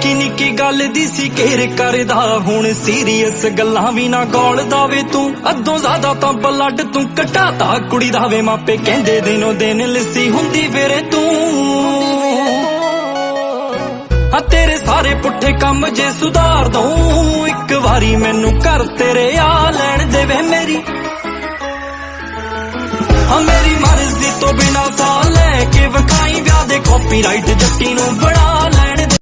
ਨਿੱਕੀ ਨਿੱਕੀ ਗੱਲ ਦੀ ਸੀ ਕੇਰ ਕਰਦਾ, ਹੁਣ ਸੀਰੀਅਸ ਗੱਲਾਂ ਵੀ ਨਾ ਗੋਲਦਾ ਵੇ ਤੂੰ। ਅੱਧੋਂ ਜ਼ਿਆਦਾ ਤਾਂ ਬਲੱਡ ਤੂੰ ਘਟਾਤਾ ਕੁੜੀ ਦਾ ਵੇ, ਮਾਪੇ ਕਹਿੰਦੇ ਦਿਨੋਂ ਦਿਨ ਲਿੱਸੀ ਹੁੰਦੀ ਫਿਰੇ ਤੂੰ। ਹਾਂ ਤੇਰੇ ਸਾਰੇ ਪੁੱਠੇ ਕੰਮ ਜੇ ਸੁਧਾਰ ਦਊਂ, ਇੱਕ ਵਾਰੀ ਮੈਨੂੰ ਘਰ ਤੇਰੇ ਆ ਲੈਣ ਦੇਵੇ ਮੇਰੀ। ਹਾਂ ਮੇਰੀ ਮਰਜ਼ੀ ਤੋਂ ਬਿਨਾਂ ਸਾਹ ਲੈ ਕੇ ਵਿਖਾਈ ਵਿਆਹ ਦੇ ਕਾਪੀਰਾਈਟ ਜੱਟੀ ਨੂੰ ਬਣਾ ਲੈ।